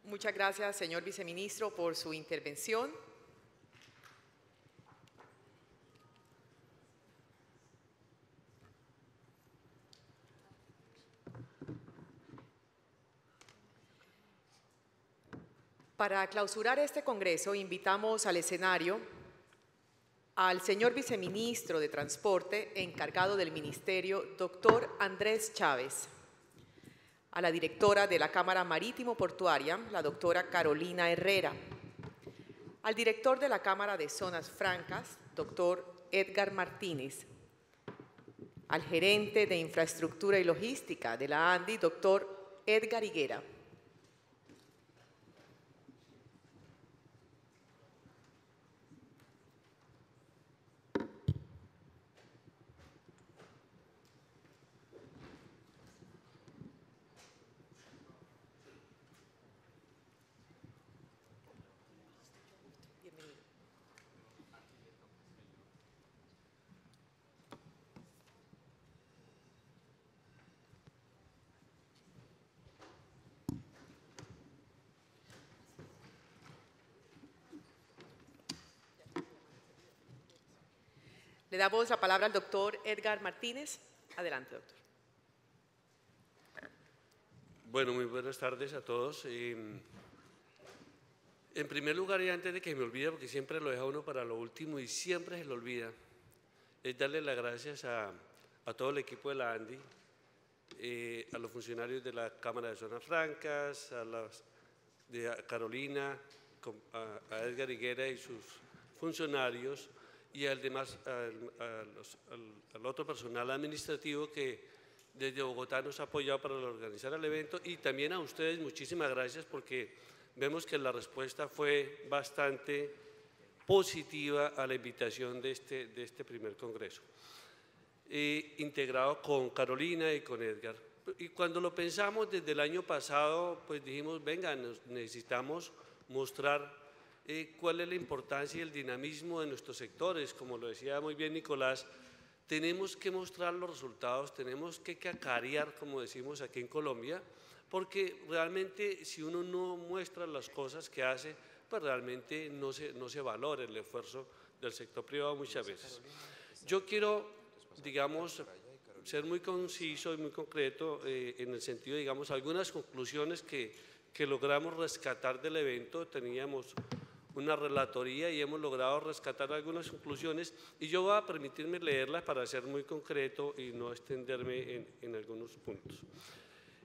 Muchas gracias, señor viceministro, por su intervención. Para clausurar este congreso, invitamos al escenario al señor viceministro de Transporte, encargado del ministerio, doctor Andrés Chávez, a la directora de la Cámara Marítimo Portuaria, la doctora Carolina Herrera, al director de la Cámara de Zonas Francas, doctor Edgar Martínez, al gerente de Infraestructura y Logística de la ANDI, doctor Edgar Higuera, Le damos la palabra al doctor Edgar Martínez. Adelante, doctor. Bueno, muy buenas tardes a todos. En primer lugar, y antes de que me olvide, porque siempre lo deja uno para lo último y siempre se lo olvida, es darle las gracias a todo el equipo de la ANDI, a los funcionarios de la Cámara de Zonas Francas, a Carolina, a Edgar Higuera y sus funcionarios, y al otro personal administrativo que desde Bogotá nos ha apoyado para organizar el evento, y también a ustedes muchísimas gracias porque vemos que la respuesta fue bastante positiva a la invitación de este primer congreso, integrado con Carolina y con Edgar. Y cuando lo pensamos desde el año pasado, pues dijimos, venga, necesitamos mostrar cuál es la importancia y el dinamismo de nuestros sectores. Como lo decía muy bien Nicolás, tenemos que mostrar los resultados, tenemos que cacarear, como decimos aquí en Colombia, porque realmente si uno no muestra las cosas que hace, pues realmente no se valora el esfuerzo del sector privado muchas veces. Yo quiero, digamos, ser muy conciso y muy concreto en el sentido, digamos, algunas conclusiones que logramos rescatar del evento. Teníamos una relatoría y hemos logrado rescatar algunas conclusiones, y yo voy a permitirme leerlas para ser muy concreto y no extenderme en algunos puntos.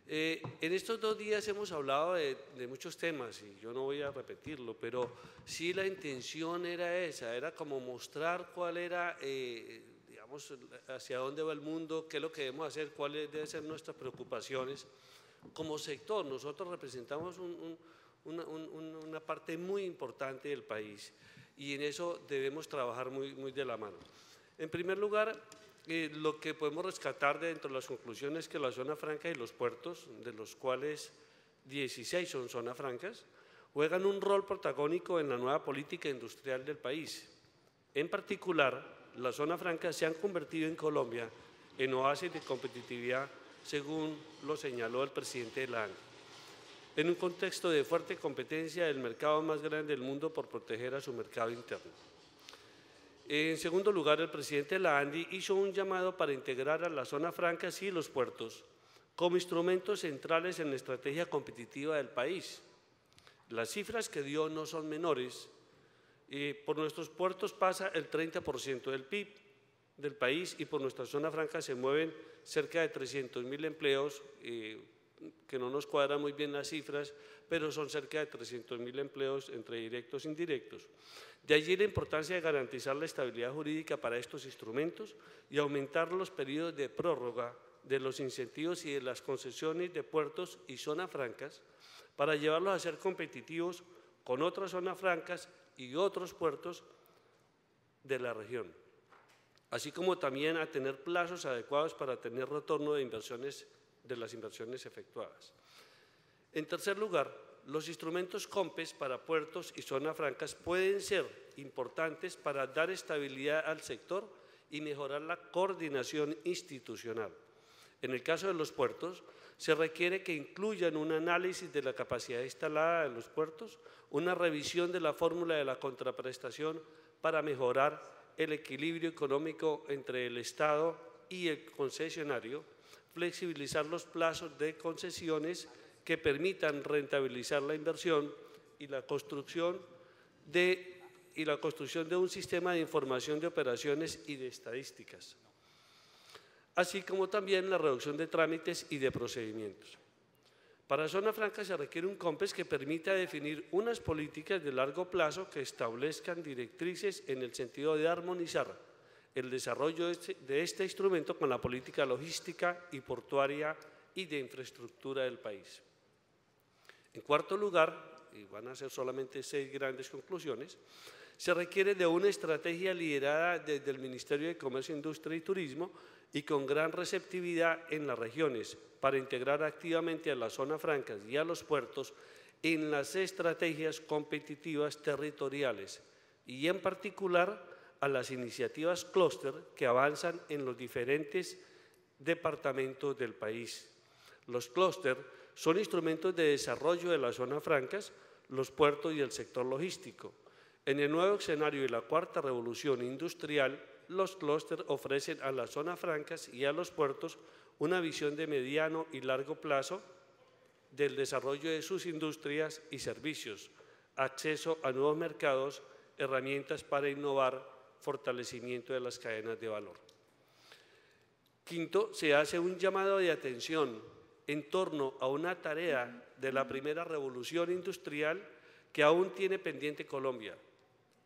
En estos 2 días hemos hablado de muchos temas y yo no voy a repetirlo, pero sí la intención era esa, era como mostrar cuál era, digamos, hacia dónde va el mundo, qué es lo que debemos hacer, cuáles deben ser nuestras preocupaciones. Como sector, nosotros representamos una parte muy importante del país y en eso debemos trabajar muy de la mano. En primer lugar, lo que podemos rescatar dentro de las conclusiones es que la zona franca y los puertos, de los cuales 16 son zonas francas, juegan un rol protagónico en la nueva política industrial del país. En particular, las zonas francas se han convertido en Colombia en oasis de competitividad, según lo señaló el presidente de la ANDI, en un contexto de fuerte competencia del mercado más grande del mundo por proteger a su mercado interno. En segundo lugar, el presidente de la ANDI hizo un llamado para integrar a las zonas francas y los puertos como instrumentos centrales en la estrategia competitiva del país. Las cifras que dio no son menores. Por nuestros puertos pasa el 30% del PIB del país y por nuestra zona franca se mueven cerca de 300.000 empleos, que no nos cuadran muy bien las cifras, pero son cerca de 300.000 empleos entre directos e indirectos. De allí la importancia de garantizar la estabilidad jurídica para estos instrumentos y aumentar los periodos de prórroga de los incentivos y de las concesiones de puertos y zonas francas para llevarlos a ser competitivos con otras zonas francas y otros puertos de la región, así como también a tener plazos adecuados para tener retorno de las inversiones efectuadas. En tercer lugar, los instrumentos COMPES para puertos y zonas francas pueden ser importantes para dar estabilidad al sector y mejorar la coordinación institucional. En el caso de los puertos, se requiere que incluyan un análisis de la capacidad instalada de los puertos, una revisión de la fórmula de la contraprestación para mejorar el equilibrio económico entre el Estado y el concesionario, flexibilizar los plazos de concesiones que permitan rentabilizar la inversión y la construcción de un sistema de información de operaciones y de estadísticas, así como también la reducción de trámites y de procedimientos. Para Zona Franca se requiere un COMPES que permita definir unas políticas de largo plazo que establezcan directrices en el sentido de armonizar el desarrollo de este instrumento con la política logística y portuaria y de infraestructura del país. En cuarto lugar, y van a ser solamente 6 grandes conclusiones, se requiere de una estrategia liderada desde el Ministerio de Comercio, Industria y Turismo y con gran receptividad en las regiones para integrar activamente a las zonas francas y a los puertos en las estrategias competitivas territoriales y en particular a las iniciativas clúster que avanzan en los diferentes departamentos del país. Los clúster son instrumentos de desarrollo de las zonas francas, los puertos y el sector logístico. En el nuevo escenario de la cuarta revolución industrial, los clústeres ofrecen a las zonas francas y a los puertos una visión de mediano y largo plazo del desarrollo de sus industrias y servicios, acceso a nuevos mercados, herramientas para innovar, fortalecimiento de las cadenas de valor. Quinto, se hace un llamado de atención en torno a una tarea de la primera revolución industrial que aún tiene pendiente Colombia,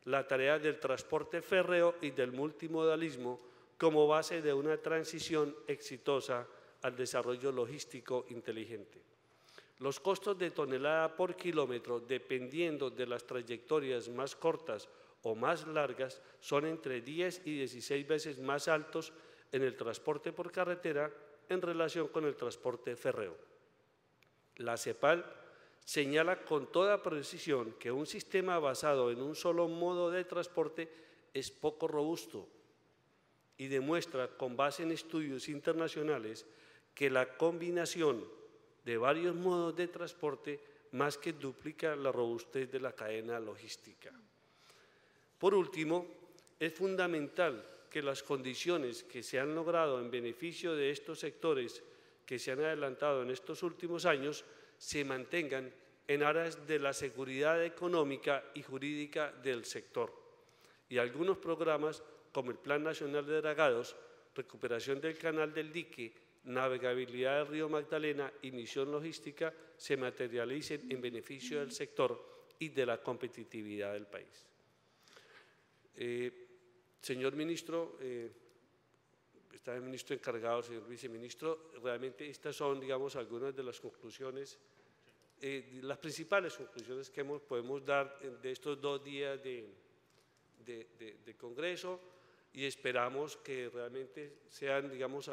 la tarea del transporte férreo y del multimodalismo como base de una transición exitosa al desarrollo logístico inteligente. Los costos de tonelada por kilómetro, dependiendo de las trayectorias más cortas o más largas, son entre 10 y 16 veces más altos en el transporte por carretera en relación con el transporte férreo. La CEPAL señala con toda precisión que un sistema basado en un solo modo de transporte es poco robusto y demuestra con base en estudios internacionales que la combinación de varios modos de transporte más que duplica la robustez de la cadena logística. Por último, es fundamental que las condiciones que se han logrado en beneficio de estos sectores que se han adelantado en estos últimos años se mantengan en aras de la seguridad económica y jurídica del sector. Y algunos programas como el Plan Nacional de Dragados, recuperación del canal del dique, navegabilidad del río Magdalena y misión logística se materialicen en beneficio del sector y de la competitividad del país. Señor ministro, está el ministro encargado, señor viceministro, realmente estas son, digamos, algunas de las conclusiones, las principales conclusiones que podemos dar de estos 2 días de Congreso y esperamos que realmente sean, digamos,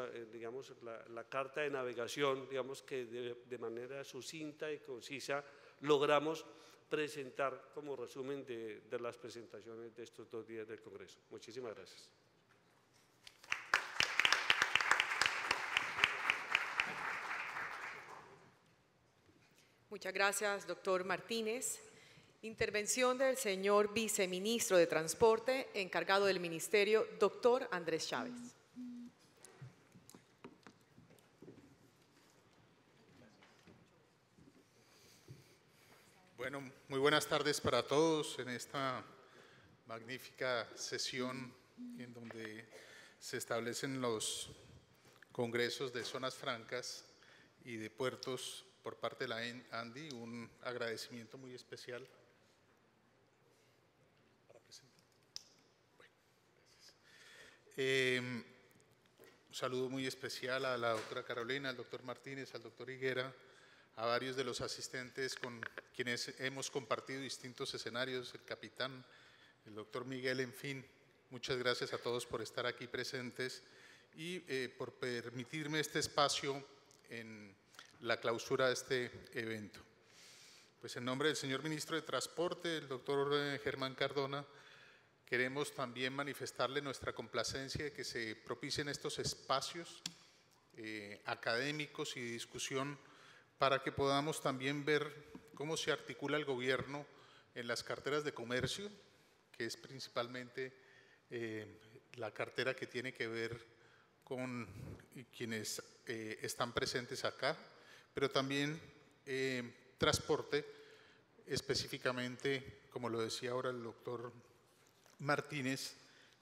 la carta de navegación, digamos, que de manera sucinta y concisa logramos presentar como resumen de las presentaciones de estos 2 días del Congreso. Muchísimas gracias. Muchas gracias, doctor Martínez. Intervención del señor viceministro de Transporte, encargado del Ministerio, doctor Andrés Chávez. Bueno, muy buenas tardes para todos en esta magnífica sesión en donde se establecen los congresos de zonas francas y de puertos por parte de la ANDI. Un agradecimiento muy especial. Un saludo muy especial a la doctora Carolina, al doctor Martínez, al doctor Higuera, a varios de los asistentes con quienes hemos compartido distintos escenarios, el capitán, el doctor Miguel, en fin, muchas gracias a todos por estar aquí presentes y por permitirme este espacio en la clausura de este evento. Pues en nombre del señor ministro de Transporte, el doctor Germán Cardona, queremos también manifestarle nuestra complacencia de que se propicien estos espacios académicos y de discusión para que podamos también ver cómo se articula el gobierno en las carteras de comercio, que es principalmente la cartera que tiene que ver con quienes están presentes acá, pero también transporte, específicamente, como lo decía ahora el doctor Martínez,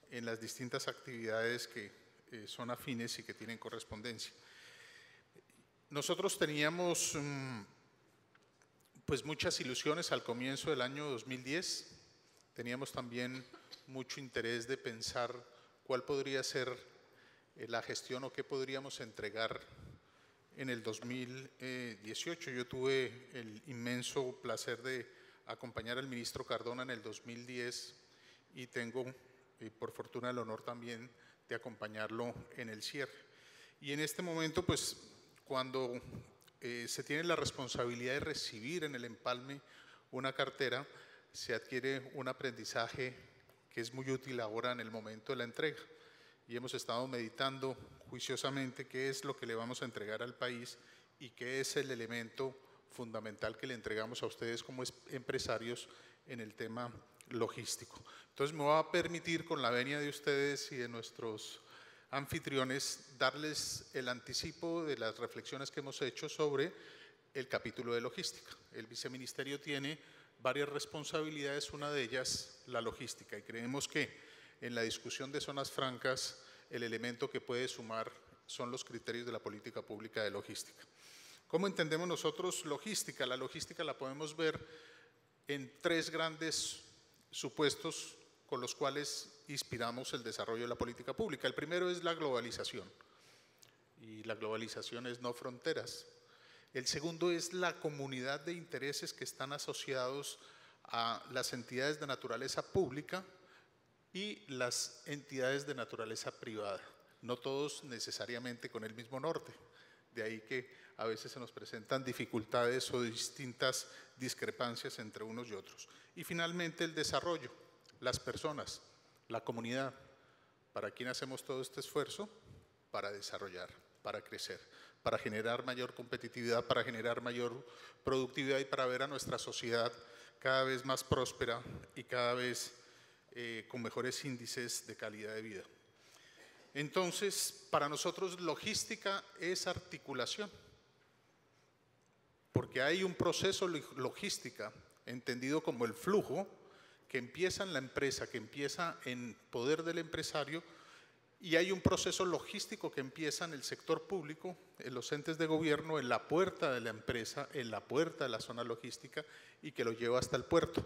en las distintas actividades que son afines y que tienen correspondencia. Nosotros teníamos pues muchas ilusiones al comienzo del año 2010, teníamos también mucho interés de pensar cuál podría ser la gestión o qué podríamos entregar en el 2018. Yo tuve el inmenso placer de acompañar al ministro Cardona en el 2010 y tengo, por fortuna, el honor también de acompañarlo en el cierre. Y en este momento, pues, cuando se tiene la responsabilidad de recibir en el empalme una cartera, se adquiere un aprendizaje que es muy útil ahora en el momento de la entrega. Y hemos estado meditando juiciosamente qué es lo que le vamos a entregar al país y qué es el elemento fundamental que le entregamos a ustedes como empresarios en el tema logístico. Entonces me va a permitir, con la venia de ustedes y de nuestros anfitriones, darles el anticipo de las reflexiones que hemos hecho sobre el capítulo de logística. El viceministerio tiene varias responsabilidades, una de ellas la logística, y creemos que en la discusión de zonas francas el elemento que puede sumar son los criterios de la política pública de logística. ¿Cómo entendemos nosotros logística? La logística la podemos ver en tres grandes supuestos con los cuales inspiramos el desarrollo de la política pública. El primero es la globalización, y la globalización es no fronteras. El segundo es la comunidad de intereses que están asociados a las entidades de naturaleza pública y las entidades de naturaleza privada, no todos necesariamente con el mismo norte. De ahí que a veces se nos presentan dificultades o distintas discrepancias entre unos y otros. Y finalmente el desarrollo, las personas, la comunidad, ¿para quién hacemos todo este esfuerzo? Para desarrollar, para crecer, para generar mayor competitividad, para generar mayor productividad y para ver a nuestra sociedad cada vez más próspera y cada vez con mejores índices de calidad de vida. Entonces, para nosotros logística es articulación, porque hay un proceso logística entendido como el flujo que empieza en la empresa, que empieza en poder del empresario, y hay un proceso logístico que empieza en el sector público, en los entes de gobierno, en la puerta de la empresa, en la puerta de la zona logística y que lo lleva hasta el puerto.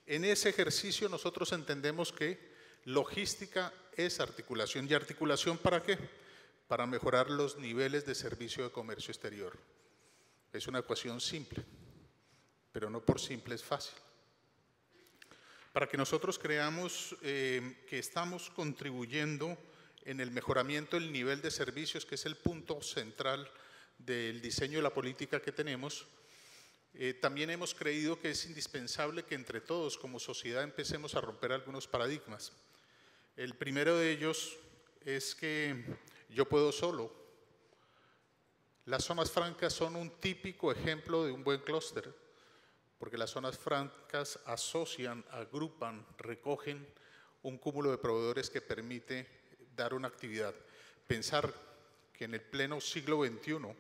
En ese ejercicio nosotros entendemos que logística es articulación. ¿Y articulación para qué? Para mejorar los niveles de servicio de comercio exterior. Es una ecuación simple, pero no por simple es fácil. Para que nosotros creamos que estamos contribuyendo en el mejoramiento del nivel de servicios, que es el punto central del diseño de la política que tenemos, también hemos creído que es indispensable que entre todos como sociedad empecemos a romper algunos paradigmas. El primero de ellos es que yo puedo solo. Las zonas francas son un típico ejemplo de un buen clúster, porque las zonas francas asocian, agrupan, recogen un cúmulo de proveedores que permite dar una actividad. Pensar que en el pleno siglo XXI,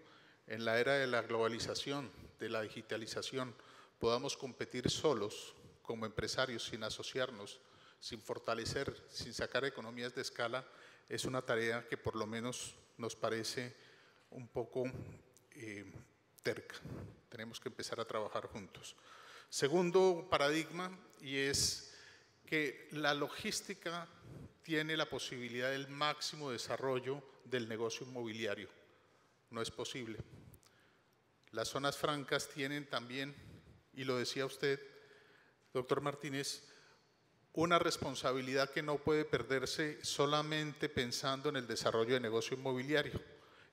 en la era de la globalización, de la digitalización, podamos competir solos como empresarios sin asociarnos, sin fortalecer, sin sacar economías de escala, es una tarea que por lo menos nos parece un poco terca. Tenemos que empezar a trabajar juntos. Segundo paradigma, y es que la logística tiene la posibilidad del máximo desarrollo del negocio inmobiliario. No es posible. Las zonas francas tienen también, y lo decía usted, doctor Martínez, una responsabilidad que no puede perderse solamente pensando en el desarrollo de negocio inmobiliario.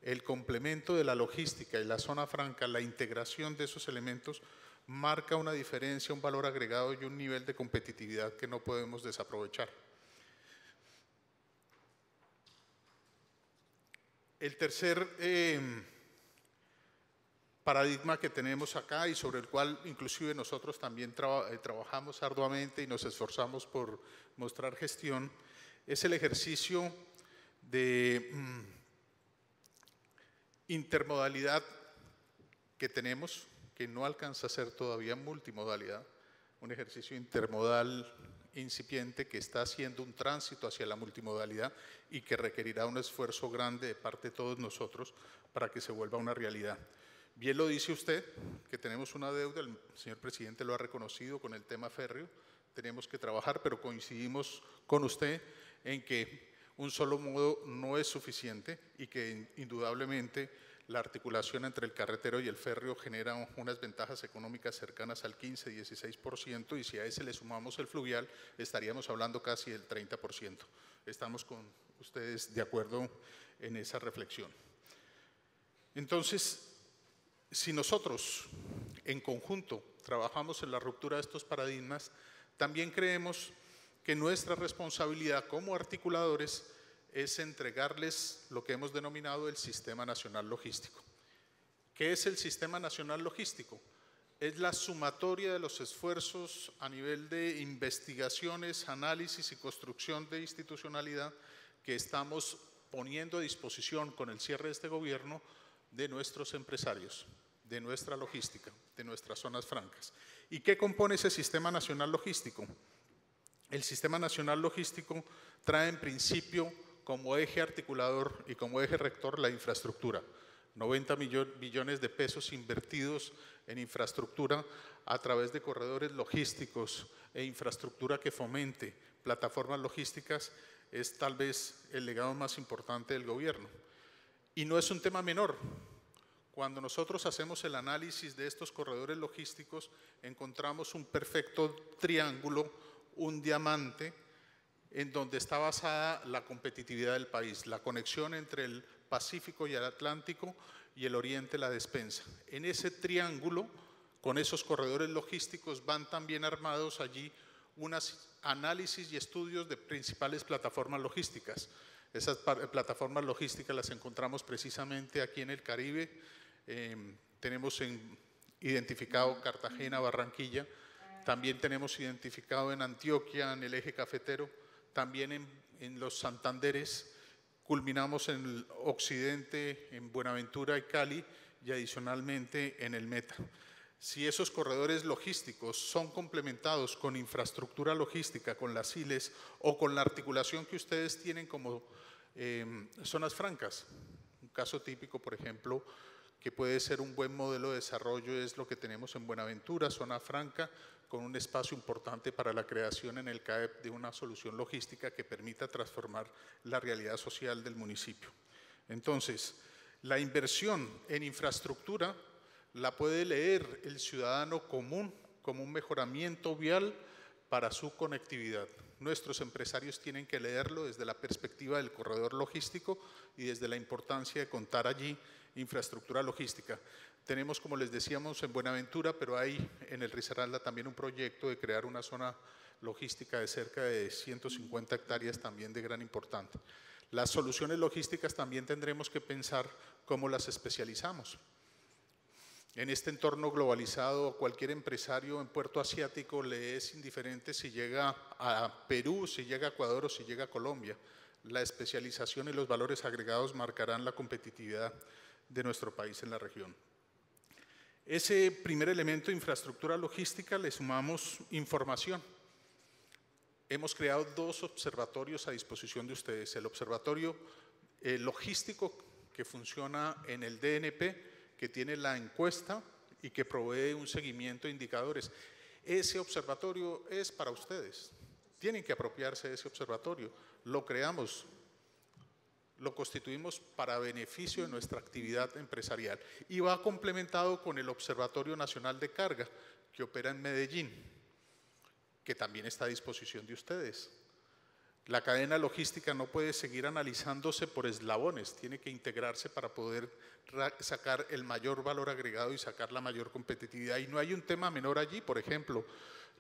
El complemento de la logística y la zona franca, la integración de esos elementos, marca una diferencia, un valor agregado y un nivel de competitividad que no podemos desaprovechar. El tercer paradigma que tenemos acá y sobre el cual inclusive nosotros también trabajamos arduamente y nos esforzamos por mostrar gestión, es el ejercicio de intermodalidad que tenemos, que no alcanza a ser todavía multimodalidad, un ejercicio intermodal incipiente que está haciendo un tránsito hacia la multimodalidad y que requerirá un esfuerzo grande de parte de todos nosotros para que se vuelva una realidad. Bien lo dice usted, que tenemos una deuda, el señor presidente lo ha reconocido con el tema férreo, tenemos que trabajar, pero coincidimos con usted en que un solo modo no es suficiente y que indudablemente la articulación entre el carretero y el férreo genera unas ventajas económicas cercanas al 15-16% y si a ese le sumamos el fluvial estaríamos hablando casi del 30%. Estamos con ustedes de acuerdo en esa reflexión. Entonces, si nosotros en conjunto trabajamos en la ruptura de estos paradigmas, también creemos que nuestra responsabilidad como articuladores es entregarles lo que hemos denominado el Sistema Nacional Logístico. ¿Qué es el Sistema Nacional Logístico? Es la sumatoria de los esfuerzos a nivel de investigaciones, análisis y construcción de institucionalidad que estamos poniendo a disposición con el cierre de este gobierno de nuestros empresarios, de nuestra logística, de nuestras zonas francas. ¿Y qué compone ese Sistema Nacional Logístico? El Sistema Nacional Logístico trae en principio como eje articulador y como eje rector la infraestructura. 90 billones de pesos invertidos en infraestructura a través de corredores logísticos e infraestructura que fomente plataformas logísticas es tal vez el legado más importante del gobierno. Y no es un tema menor. Cuando nosotros hacemos el análisis de estos corredores logísticos, encontramos un perfecto triángulo, un diamante, en donde está basada la competitividad del país, la conexión entre el Pacífico y el Atlántico y el Oriente, la despensa. En ese triángulo, con esos corredores logísticos, van también armados allí unos análisis y estudios de principales plataformas logísticas. Esas plataformas logísticas las encontramos precisamente aquí en el Caribe. Tenemos identificado Cartagena, Barranquilla, también tenemos identificado en Antioquia, en el eje cafetero, también en los Santanderes, culminamos en el occidente, en Buenaventura y Cali, y adicionalmente en el Meta. Si esos corredores logísticos son complementados con infraestructura logística, con las ILES o con la articulación que ustedes tienen como zonas francas, un caso típico, por ejemplo, que puede ser un buen modelo de desarrollo es lo que tenemos en Buenaventura, zona franca, con un espacio importante para la creación en el CAEP de una solución logística que permita transformar la realidad social del municipio. Entonces, la inversión en infraestructura la puede leer el ciudadano común como un mejoramiento vial para su conectividad. Nuestros empresarios tienen que leerlo desde la perspectiva del corredor logístico y desde la importancia de contar allí infraestructura logística. Tenemos, como les decíamos, en Buenaventura, pero hay en el Risaralda también un proyecto de crear una zona logística de cerca de 150 hectáreas también de gran importancia. Las soluciones logísticas también tendremos que pensar cómo las especializamos. En este entorno globalizado, cualquier empresario en puerto asiático le es indiferente si llega a Perú, si llega a Ecuador o si llega a Colombia. La especialización y los valores agregados marcarán la competitividad de nuestro país en la región. Ese primer elemento, infraestructura logística, le sumamos información. Hemos creado 2 observatorios a disposición de ustedes. El observatorio logístico que funciona en el DNP, que tiene la encuesta y que provee un seguimiento de indicadores. Ese observatorio es para ustedes. Tienen que apropiarse de ese observatorio. Lo creamos, lo constituimos para beneficio de nuestra actividad empresarial y va complementado con el Observatorio Nacional de Carga que opera en Medellín, que también está a disposición de ustedes. La cadena logística no puede seguir analizándose por eslabones, tiene que integrarse para poder sacar el mayor valor agregado y sacar la mayor competitividad. Y no hay un tema menor allí, por ejemplo,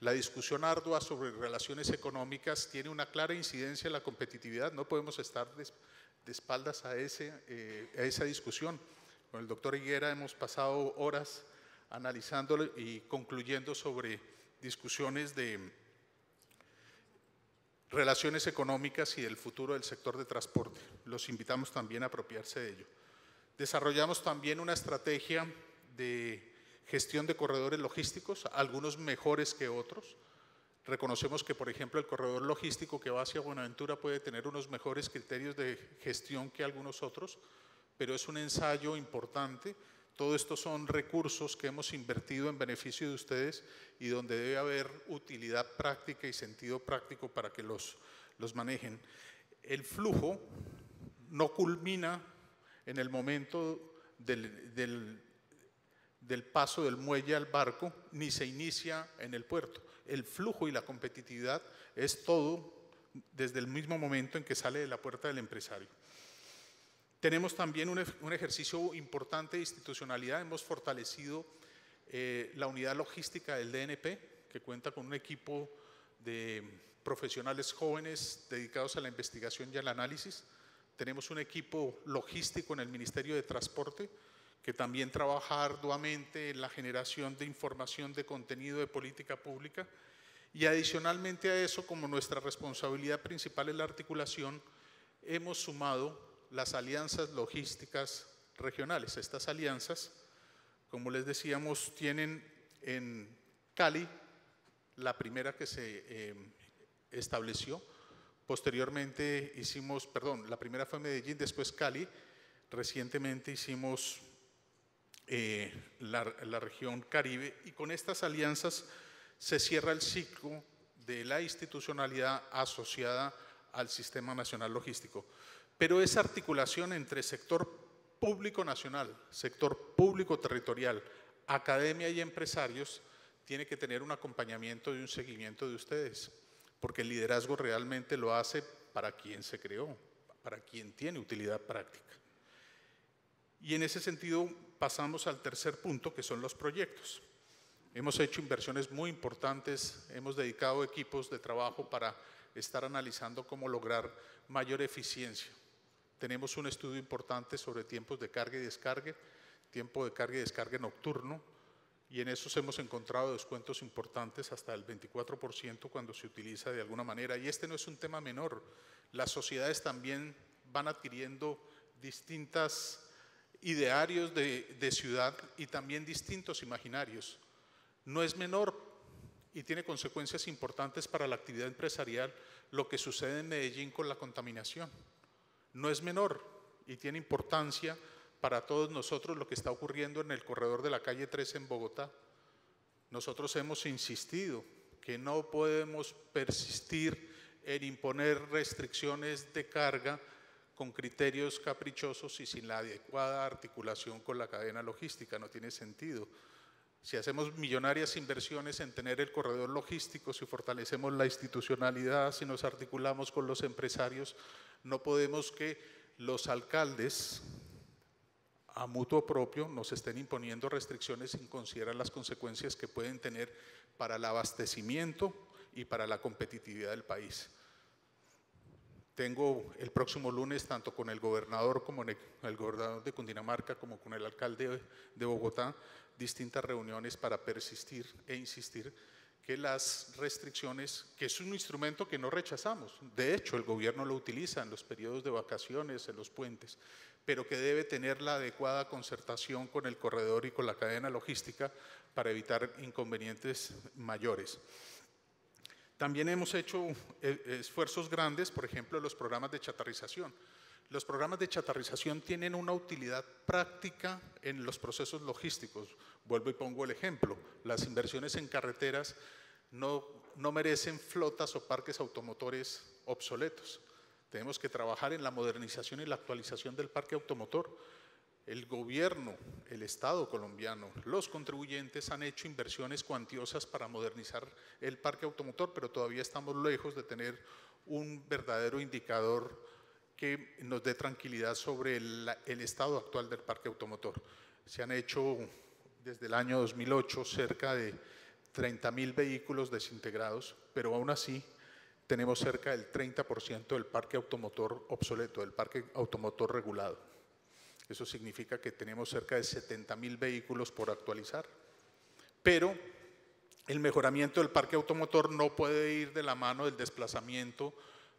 la discusión ardua sobre relaciones económicas tiene una clara incidencia en la competitividad. No podemos estar de espaldas a esa discusión. Con el doctor Higuera hemos pasado horas analizándolo y concluyendo sobre discusiones de relaciones económicas y del futuro del sector de transporte. Los invitamos también a apropiarse de ello. Desarrollamos también una estrategia de gestión de corredores logísticos, algunos mejores que otros. Reconocemos que, por ejemplo, el corredor logístico que va hacia Buenaventura puede tener unos mejores criterios de gestión que algunos otros, pero es un ensayo importante. Todo esto son recursos que hemos invertido en beneficio de ustedes y donde debe haber utilidad práctica y sentido práctico para que los manejen. El flujo no culmina en el momento del paso del muelle al barco, ni se inicia en el puerto. El flujo y la competitividad es todo desde el mismo momento en que sale de la puerta del empresario. Tenemos también un ejercicio importante de institucionalidad. Hemos fortalecido la unidad logística del DNP, que cuenta con un equipo de profesionales jóvenes dedicados a la investigación y al análisis. Tenemos un equipo logístico en el Ministerio de Transporte, que también trabaja arduamente en la generación de información, de contenido, de política pública. Y adicionalmente a eso, como nuestra responsabilidad principal es la articulación, hemos sumado las alianzas logísticas regionales. Estas alianzas, como les decíamos, tienen en Cali la primera que se estableció. Posteriormente hicimos, la primera fue Medellín, después Cali. Recientemente hicimos la región Caribe, y con estas alianzas se cierra el ciclo de la institucionalidad asociada al Sistema Nacional Logístico. Pero esa articulación entre sector público nacional, sector público territorial, academia y empresarios tiene que tener un acompañamiento y un seguimiento de ustedes, porque el liderazgo realmente lo hace para quien se creó, para quien tiene utilidad práctica. Y en ese sentido pasamos al tercer punto, que son los proyectos. Hemos hecho inversiones muy importantes, hemos dedicado equipos de trabajo para estar analizando cómo lograr mayor eficiencia. Tenemos un estudio importante sobre tiempos de carga y descarga, tiempo de carga y descarga nocturno, y en esos hemos encontrado descuentos importantes hasta el 24% cuando se utiliza de alguna manera. Y este no es un tema menor. Las sociedades también van adquiriendo distintos idearios de ciudad y también distintos imaginarios. No es menor y tiene consecuencias importantes para la actividad empresarial lo que sucede en Medellín con la contaminación. No es menor y tiene importancia para todos nosotros lo que está ocurriendo en el corredor de la calle 13 en Bogotá. Nosotros hemos insistido que no podemos persistir en imponer restricciones de carga con criterios caprichosos y sin la adecuada articulación con la cadena logística. No tiene sentido. Si hacemos millonarias inversiones en tener el corredor logístico, si fortalecemos la institucionalidad, si nos articulamos con los empresarios, no podemos que los alcaldes a mutuo propio nos estén imponiendo restricciones sin considerar las consecuencias que pueden tener para el abastecimiento y para la competitividad del país. Tengo el próximo lunes, tanto con el gobernador como el gobernador de Cundinamarca, como con el alcalde de Bogotá, distintas reuniones para persistir e insistir que las restricciones, que es un instrumento que no rechazamos, de hecho el gobierno lo utiliza en los periodos de vacaciones, en los puentes, pero que debe tener la adecuada concertación con el corredor y con la cadena logística para evitar inconvenientes mayores. También hemos hecho esfuerzos grandes, por ejemplo, los programas de chatarrización. Los programas de chatarrización tienen una utilidad práctica en los procesos logísticos. Vuelvo y pongo el ejemplo. Las inversiones en carreteras no merecen flotas o parques automotores obsoletos. Tenemos que trabajar en la modernización y la actualización del parque automotor. El gobierno, el Estado colombiano, los contribuyentes han hecho inversiones cuantiosas para modernizar el parque automotor, pero todavía estamos lejos de tener un verdadero indicador que nos dé tranquilidad sobre el estado actual del parque automotor. Se han hecho desde el año 2008 cerca de 30.000 vehículos desintegrados, pero aún así tenemos cerca del 30% del parque automotor obsoleto, del parque automotor regulado. Eso significa que tenemos cerca de 70.000 vehículos por actualizar. Pero el mejoramiento del parque automotor no puede ir de la mano del desplazamiento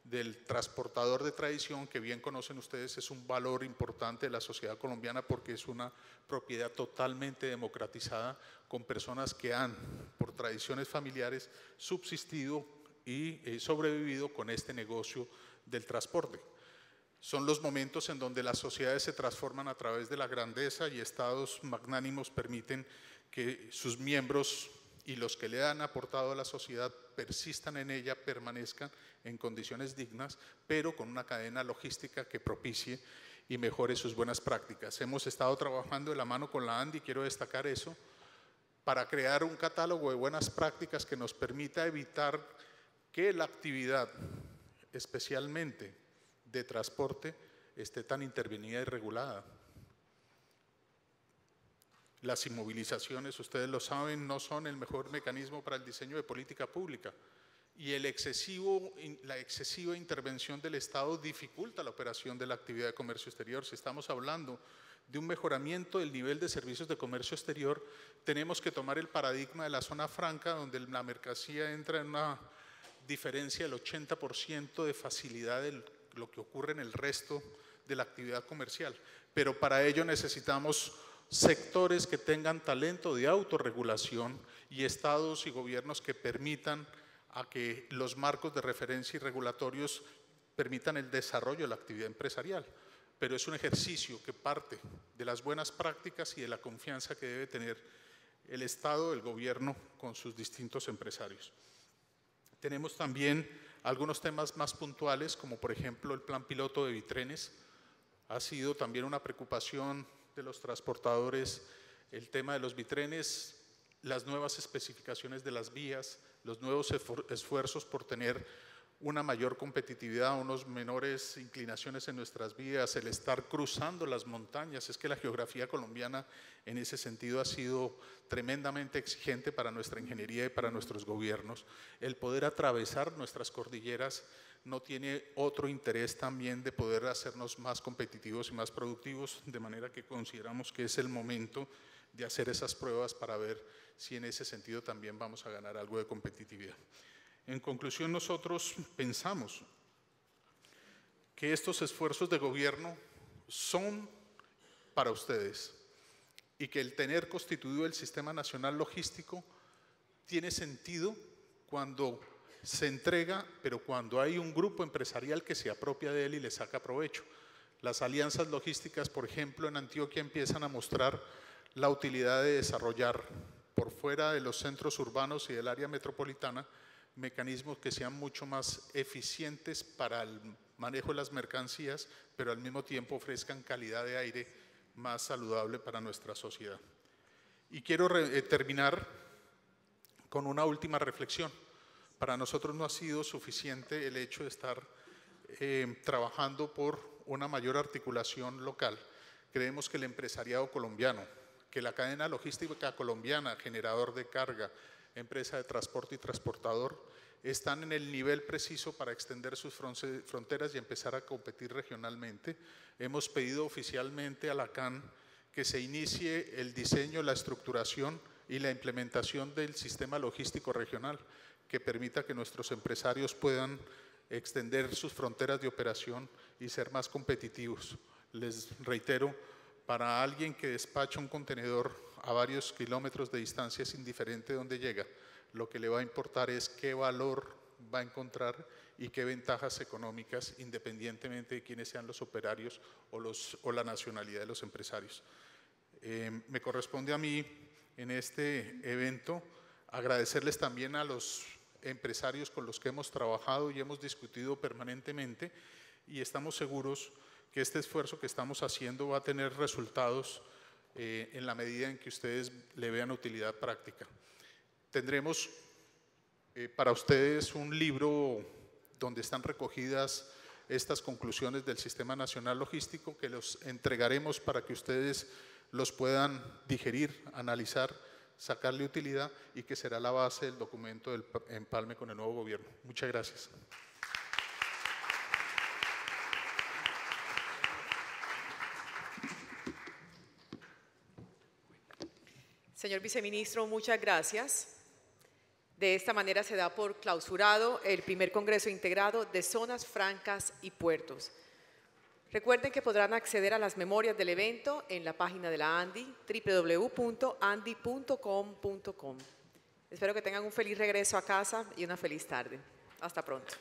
del transportador de tradición, que bien conocen ustedes, es un valor importante de la sociedad colombiana porque es una propiedad totalmente democratizada con personas que han, por tradiciones familiares, subsistido y sobrevivido con este negocio del transporte. Son los momentos en donde las sociedades se transforman a través de la grandeza y estados magnánimos permiten que sus miembros y los que le han aportado a la sociedad persistan en ella, permanezcan en condiciones dignas, pero con una cadena logística que propicie y mejore sus buenas prácticas. Hemos estado trabajando de la mano con la ANDI, quiero destacar eso, para crear un catálogo de buenas prácticas que nos permita evitar que la actividad, especialmente de transporte, esté tan intervenida y regulada. Las inmovilizaciones, ustedes lo saben, no son el mejor mecanismo para el diseño de política pública y la excesiva intervención del Estado dificulta la operación de la actividad de comercio exterior. Si estamos hablando de un mejoramiento del nivel de servicios de comercio exterior, tenemos que tomar el paradigma de la zona franca, donde la mercancía entra en una diferencia del 80% de facilidad de lo que ocurre en el resto de la actividad comercial. Pero para ello necesitamos sectores que tengan talento de autorregulación y estados y gobiernos que permitan a que los marcos de referencia y regulatorios permitan el desarrollo de la actividad empresarial. Pero es un ejercicio que parte de las buenas prácticas y de la confianza que debe tener el Estado, el gobierno, con sus distintos empresarios. Tenemos también algunos temas más puntuales, como por ejemplo el plan piloto de bitrenes. Ha sido también una preocupación de los transportadores el tema de los bitrenes, las nuevas especificaciones de las vías, los nuevos esfuerzos por tener una mayor competitividad, unos menores inclinaciones en nuestras vías, el estar cruzando las montañas. Es que la geografía colombiana en ese sentido ha sido tremendamente exigente para nuestra ingeniería y para nuestros gobiernos. El poder atravesar nuestras cordilleras no tiene otro interés también de poder hacernos más competitivos y más productivos, de manera que consideramos que es el momento de hacer esas pruebas para ver si en ese sentido también vamos a ganar algo de competitividad. En conclusión, nosotros pensamos que estos esfuerzos de gobierno son para ustedes y que el tener constituido el Sistema Nacional Logístico tiene sentido cuando se entrega, pero cuando hay un grupo empresarial que se apropia de él y le saca provecho. Las alianzas logísticas, por ejemplo, en Antioquia empiezan a mostrar la utilidad de desarrollar por fuera de los centros urbanos y del área metropolitana mecanismos que sean mucho más eficientes para el manejo de las mercancías, pero al mismo tiempo ofrezcan calidad de aire más saludable para nuestra sociedad. Y quiero terminar con una última reflexión. Para nosotros no ha sido suficiente el hecho de estar trabajando por una mayor articulación local. Creemos que el empresariado colombiano, que la cadena logística colombiana, generador de carga, empresa de transporte y transportador, están en el nivel preciso para extender sus fronteras y empezar a competir regionalmente. Hemos pedido oficialmente a la CAN que se inicie el diseño, la estructuración y la implementación del sistema logístico regional que permita que nuestros empresarios puedan extender sus fronteras de operación y ser más competitivos. Les reitero, para alguien que despacha un contenedor a varios kilómetros de distancia es indiferente dónde llega. Lo que le va a importar es qué valor va a encontrar y qué ventajas económicas, independientemente de quiénes sean los operarios o la nacionalidad de los empresarios. Me corresponde a mí en este evento agradecerles también a los empresarios con los que hemos trabajado y hemos discutido permanentemente, y estamos seguros que este esfuerzo que estamos haciendo va a tener resultados en la medida en que ustedes le vean utilidad práctica. Tendremos para ustedes un libro donde están recogidas estas conclusiones del Sistema Nacional Logístico, que los entregaremos para que ustedes los puedan digerir, analizar, sacarle utilidad y que será la base del documento del empalme con el nuevo gobierno. Muchas gracias. Señor viceministro, muchas gracias. De esta manera se da por clausurado el primer Congreso Integrado de Zonas Francas y Puertos. Recuerden que podrán acceder a las memorias del evento en la página de la ANDI, www.andi.com.com. Espero que tengan un feliz regreso a casa y una feliz tarde. Hasta pronto.